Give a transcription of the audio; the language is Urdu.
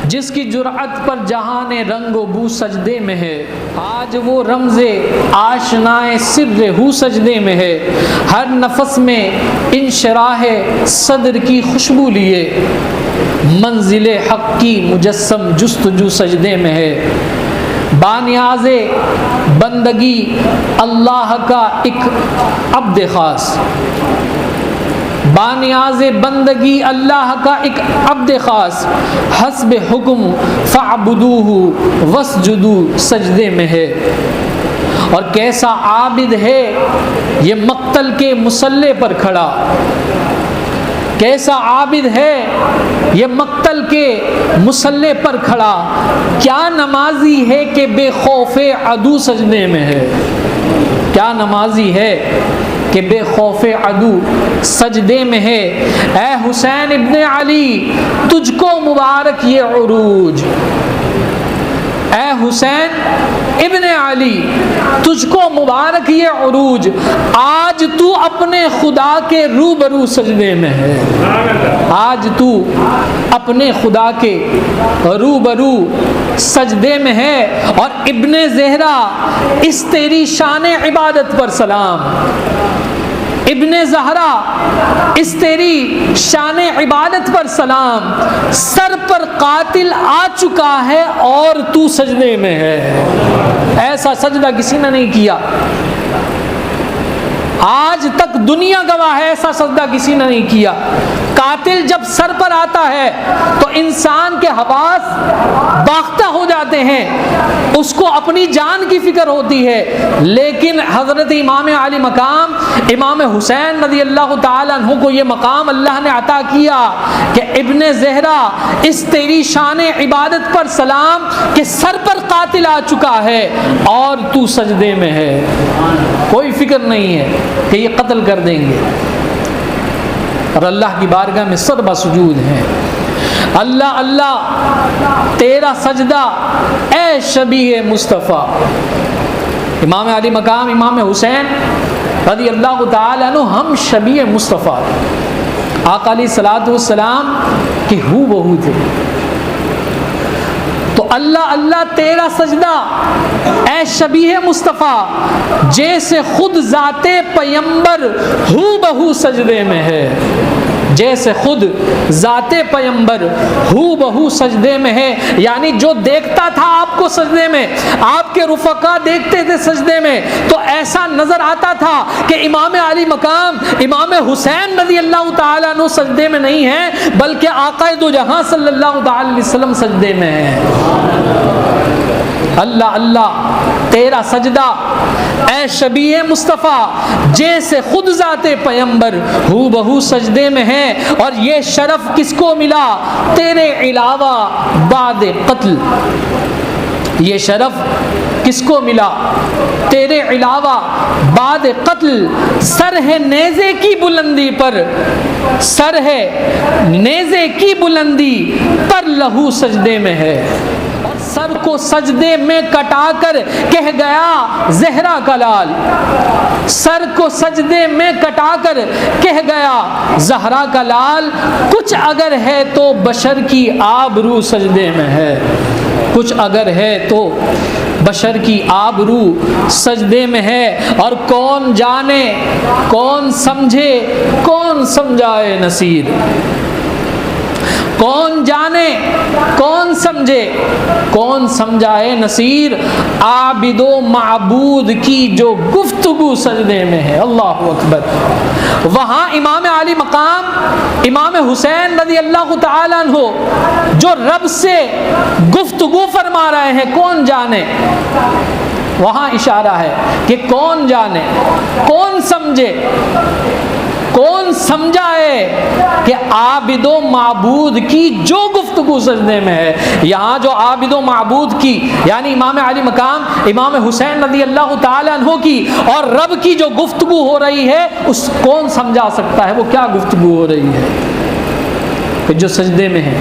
جس کی جرأت پر جہان رنگ و بو سجدے میں ہے، آج وہ رمز آشنائے سر ہو سجدے میں ہے، ہر نفس میں انشراح صدر کی خوشبو لیے منزل حق کی مجسم جستجو سجدے میں ہے۔ بانیاز بندگی اللہ کا ایک عبد خاص، بانیاز بندگی اللہ کا ایک عبد خاص، حسب حکم فاعبدوہ واسجدوا سجدے میں ہے۔ اور کیسا عابد ہے یہ مقتل کے مصلے پر کھڑا، کیسا عابد ہے یہ مقتل کے مصلے پر کھڑا، کیا نمازی ہے کہ بے خوف عدو سجدے میں ہے، کیا نمازی ہے کہ بے خوف عدو سجدے میں ہے۔ اے حسین ابن علی تجھ کو مبارک یہ عروج، اے حسین ابن علی تجھ کو مبارک یہ عروج، آج تو اپنے خدا کے روبرو سجدے میں ہے، آج تو اپنے خدا کے روبرو سجدے میں ہے۔ اور ابن زہرا اس تیری شان عبادت پر سلام، ابن زہرا اس تیری شان عبادت پر سلام، سر پر قاتل آ چکا ہے اور تو سجدے میں ہے، ایسا سجدہ کسی نے نہیں کیا، آج تک دنیا گواہ ہے ایسا سجدہ کسی نے نہیں کیا۔ قاتل جب سر پر آتا ہے تو انسان کے حواس باختہ ہو جاتے ہیں، اس کو اپنی جان کی فکر ہوتی ہے، لیکن حضرت امام علی مقام امام حسین رضی اللہ تعالیٰ عنہ کو یہ مقام اللہ نے عطا کیا کہ ابن زہرا اس تیری شان عبادت پر سلام کہ سر پر قاتل آ چکا ہے اور تو سجدے میں ہے، کوئی فکر نہیں ہے کہ یہ قتل کر دیں گے، اور اللہ کی بارگاہ میں سر بسجود ہیں۔ اللہ اللہ تیرا سجدہ اے شبیہ مصطفیٰ، امام علی مقام امام حسین رضی اللہ تعالیٰ عنہ ہم شبیہ مصطفیٰ، آقا علیہ الصلوۃ والسلام کے ہو بہو تھے، تو اللہ اللہ تیرا سجدہ اے شبیہ مصطفیٰ جیسے خود ذات پیمبر ہو بہو سجدے میں ہے، جیسے خود ذات پیمبر ہو بہو سجدے میں ہے، یعنی جو دیکھتا تھا آپ کو سجدے میں، آپ کے رفقا دیکھتے تھے سجدے میں، تو ایسا نظر آتا تھا کہ امام علی مقام امام حسین رضی اللہ تعالیٰ عنہ سجدے میں نہیں ہے بلکہ آقا دو جہاں صلی اللہ تعالیٰ علیہ وسلم سجدے میں ہے۔ اللہ اللہ تیرا سجدہ اے شبیہ مصطفیٰ جیسے خود ذات پیمبر ہو بہو سجدے میں ہے، اور یہ شرف کس کو ملا تیرے علاوہ بعد قتل، یہ شرف کس کو ملا تیرے علاوہ بعد قتل، سر ہے نیزے کی بلندی پر، سر ہے نیزے کی بلندی پر لہو سجدے میں ہے، سر کو سجدے میں کٹا کر کہہ گیا زہرا کا لال، سر کو سجدے میں کٹا کر کہہ گیا زہرا کا لال، کچھ اگر ہے تو بشر کی آبرو سجدے میں ہے، کچھ اگر ہے تو بشر کی آبرو سجدے میں ہے، اور کون جانے کون سمجھے کون سمجھائے نصیر، کون جانے کون سمجھے کون سمجھائے نصیر، عابد و معبود کی جو گفتگو سجدے میں ہے۔ اللہ اکبر۔ وہاں امام علی مقام امام حسین رضی اللہ تعالیٰ عنہ جو رب سے گفتگو فرما رہے ہیں، کون جانے، وہاں اشارہ ہے کہ کون جانے کون سمجھے کون سمجھائے کہ عابد و معبود کی جو گفتگو سجدے میں ہے۔ یہاں جو عابد و معبود کی یعنی امام علی مقام امام حسین رضی اللہ تعالیٰ عنہ کی اور رب کی جو گفتگو ہو رہی ہے، اس کون سمجھا سکتا ہے وہ کیا گفتگو ہو رہی ہے کہ جو سجدے میں ہے۔